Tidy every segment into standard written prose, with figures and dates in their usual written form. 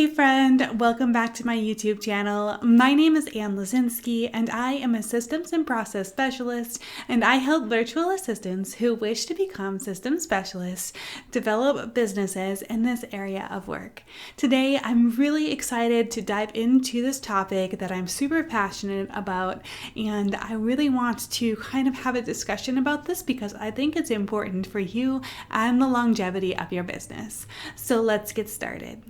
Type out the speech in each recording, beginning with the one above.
Hey friend, welcome back to my YouTube channel. My name is Ann Lazinski and I am a systems and process specialist, and I help virtual assistants who wish to become systems specialists develop businesses in this area of work. Today I'm really excited to dive into this topic that I'm super passionate about, and I really want to kind of have a discussion about this because I think it's important for you and the longevity of your business. So let's get started.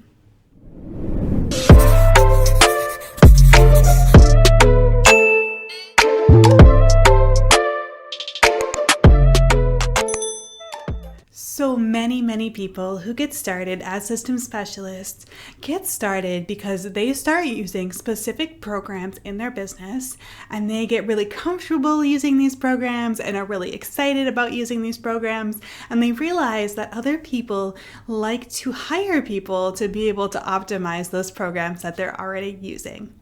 So many people who get started as system specialists get started because they start using specific programs in their business, and they get really comfortable using these programs and are really excited about using these programs, and they realize that other people like to hire people to be able to optimize those programs that they're already using.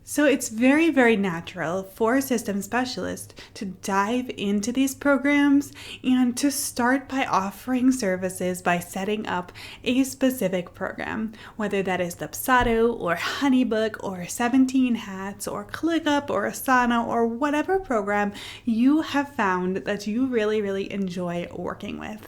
So it's very natural for system specialists to dive into these programs and to start by offering services by setting up a specific program, whether that is Dubsado or Honeybook or 17 Hats or ClickUp or Asana or whatever program you have found that you really enjoy working with.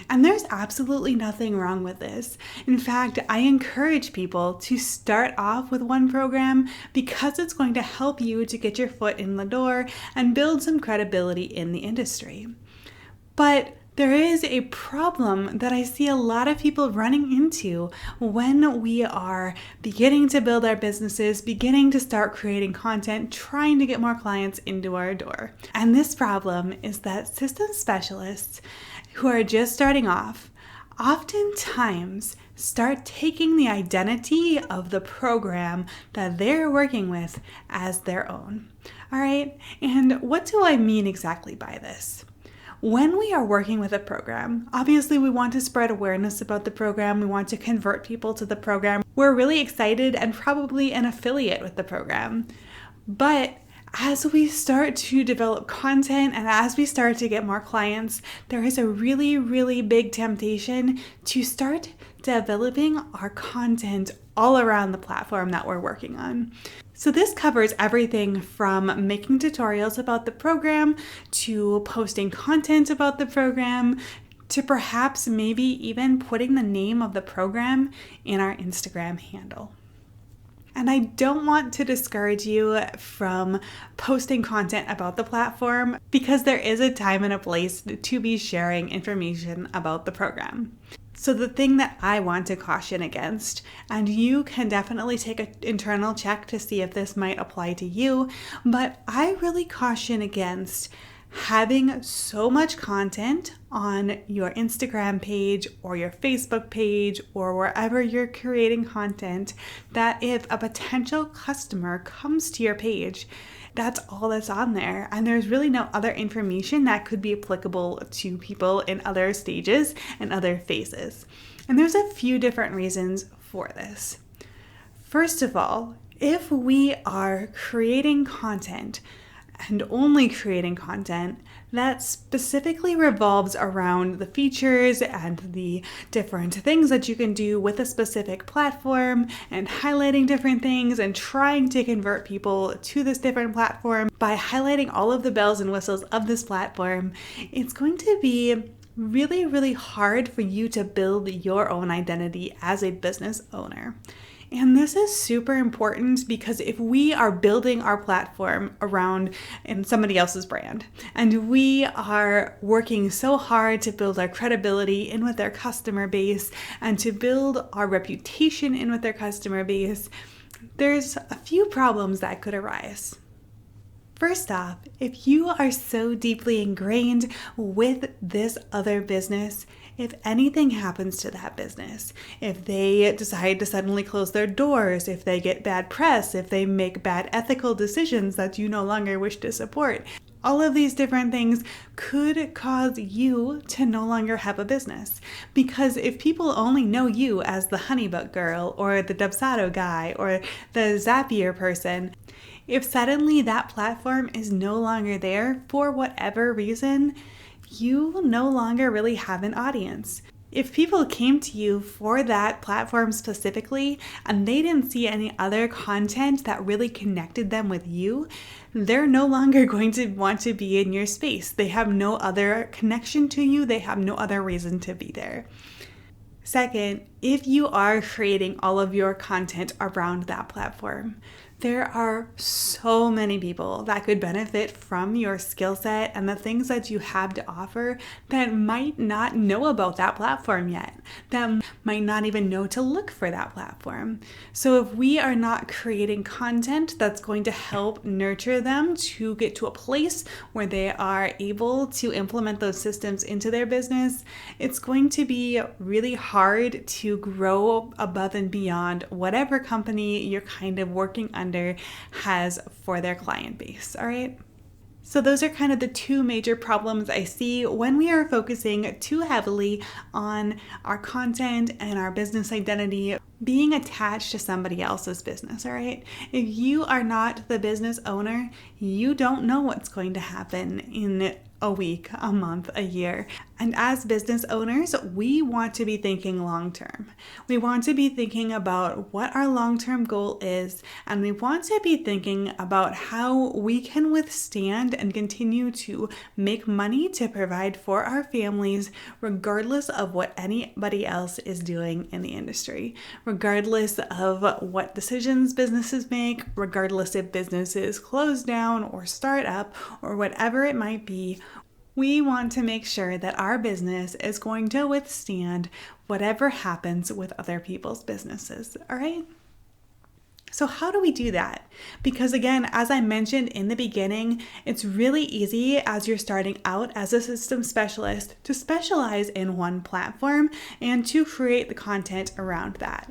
And there's absolutely nothing wrong with this. In fact, I encourage people to start off with one program because it's going to help you to get your foot in the door and build some credibility in the industry. But there is a problem that I see a lot of people running into when we are beginning to build our businesses, beginning to start creating content, trying to get more clients into our door. And this problem is that system specialists who are just starting off oftentimes start taking the identity of the program that they're working with as their own. All right, and what do I mean exactly by this? When we are working with a program, obviously we want to spread awareness about the program. We want to convert people to the program. We're really excited and probably an affiliate with the program. But as we start to develop content and as we start to get more clients, there is a really big temptation to start developing our content all around the platform that we're working on. So this covers everything from making tutorials about the program to posting content about the program to perhaps maybe even putting the name of the program in our Instagram handle. And I don't want to discourage you from posting content about the platform because there is a time and a place to be sharing information about the program. So the thing that I want to caution against, and you can definitely take an internal check to see if this might apply to you, but I really caution against having so much content on your Instagram page or your Facebook page or wherever you're creating content that if a potential customer comes to your page, that's all that's on there. And there's really no other information that could be applicable to people in other stages and other phases. And there's a few different reasons for this. First of all, if we are creating content and only creating content that specifically revolves around the features and the different things that you can do with a specific platform and highlighting different things and trying to convert people to this different platform by highlighting all of the bells and whistles of this platform, it's going to be really hard for you to build your own identity as a business owner. And this is super important because if we are building our platform around somebody else's brand and we are working so hard to build our credibility in with their customer base and to build our reputation in with their customer base, there's a few problems that could arise. First off, if you are so deeply ingrained with this other business, if anything happens to that business, if they decide to suddenly close their doors, if they get bad press, if they make bad ethical decisions that you no longer wish to support, all of these different things could cause you to no longer have a business. Because if people only know you as the Honeybook girl or the Dubsado guy or the Zapier person, if suddenly that platform is no longer there for whatever reason, you no longer really have an audience. If people came to you for that platform specifically and they didn't see any other content that really connected them with you, they're no longer going to want to be in your space. They have no other connection to you. They have no other reason to be there. Second, if you are creating all of your content around that platform, there are so many people that could benefit from your skill set and the things that you have to offer that might not know about that platform yet, that might not even know to look for that platform. So if we are not creating content that's going to help nurture them to get to a place where they are able to implement those systems into their business, it's going to be really hard to grow above and beyond whatever company you're kind of working under has for their client base, all right? So those are kind of the two major problems I see when we are focusing too heavily on our content and our business identity being attached to somebody else's business, all right? If you are not the business owner, you don't know what's going to happen in a week, a month, a year. And as business owners, we want to be thinking long term. We want to be thinking about what our long-term goal is, and we want to be thinking about how we can withstand and continue to make money to provide for our families, regardless of what anybody else is doing in the industry, regardless of what decisions businesses make, regardless if businesses close down or start up or whatever it might be. We want to make sure that our business is going to withstand whatever happens with other people's businesses, all right? So how do we do that? Because again, as I mentioned in the beginning, it's really easy as you're starting out as a system specialist to specialize in one platform and to create the content around that.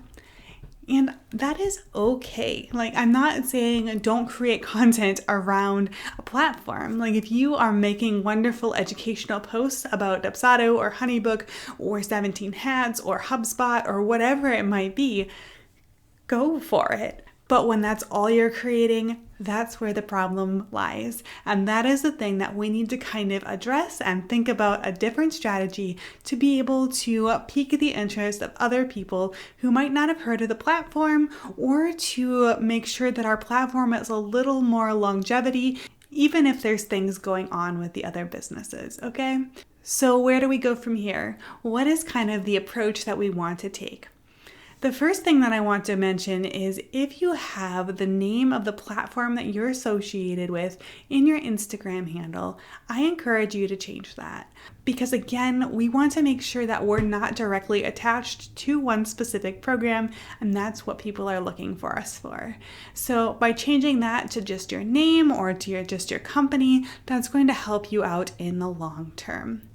And that is okay. Like, I'm not saying don't create content around a platform. Like, if you are making wonderful educational posts about Dubsado or Honeybook or 17 Hats or HubSpot or whatever it might be, go for it. But when that's all you're creating, that's where the problem lies. And that is the thing that we need to kind of address and think about a different strategy to be able to pique the interest of other people who might not have heard of the platform, or to make sure that our platform has a little more longevity, even if there's things going on with the other businesses, okay? So where do we go from here? What is kind of the approach that we want to take? The first thing that I want to mention is if you have the name of the platform that you're associated with in your Instagram handle, I encourage you to change that. Because again, we want to make sure that we're not directly attached to one specific program, and that's what people are looking for us for. So by changing that to just your name or to just your company, that's going to help you out in the long term.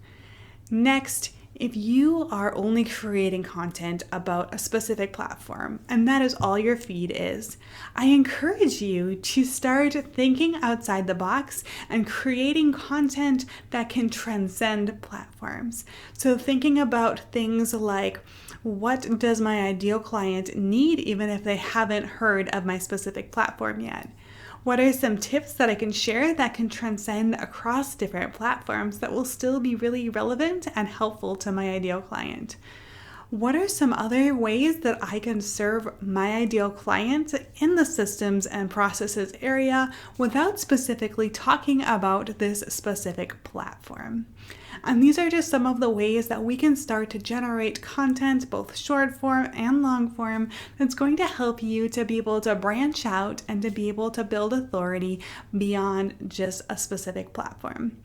Next, if you are only creating content about a specific platform, and that is all your feed is, I encourage you to start thinking outside the box and creating content that can transcend platforms. So thinking about things like, what does my ideal client need even if they haven't heard of my specific platform yet? What are some tips that I can share that can transcend across different platforms that will still be really relevant and helpful to my ideal client? What are some other ways that I can serve my ideal client in the systems and processes area without specifically talking about this specific platform? And these are just some of the ways that we can start to generate content, both short form and long form, that's going to help you to be able to branch out and to be able to build authority beyond just a specific platform.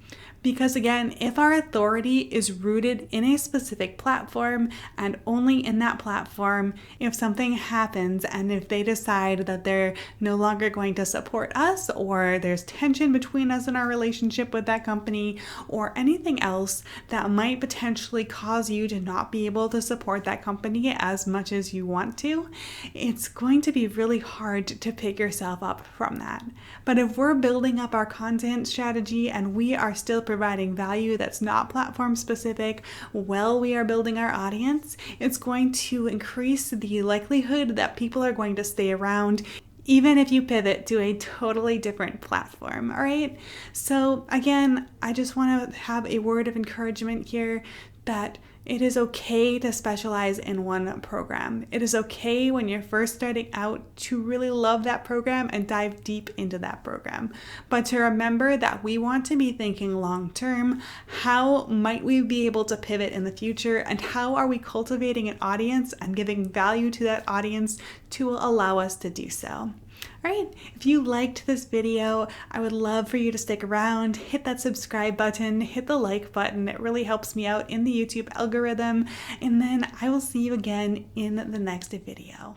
Because again, if our authority is rooted in a specific platform and only in that platform, if something happens and if they decide that they're no longer going to support us, or there's tension between us in our relationship with that company, or anything else that might potentially cause you to not be able to support that company as much as you want to, it's going to be really hard to pick yourself up from that. But if we're building up our content strategy and we are still providing value that's not platform specific while we are building our audience, it's going to increase the likelihood that people are going to stay around even if you pivot to a totally different platform, all right? So again, I just want to have a word of encouragement here that it is okay to specialize in one program. It is okay when you're first starting out to really love that program and dive deep into that program. But to remember that we want to be thinking long term, how might we be able to pivot in the future, and how are we cultivating an audience and giving value to that audience to allow us to do so. All right, if you liked this video, I would love for you to stick around, hit that subscribe button, hit the like button. It really helps me out in the YouTube algorithm. And then I will see you again in the next video.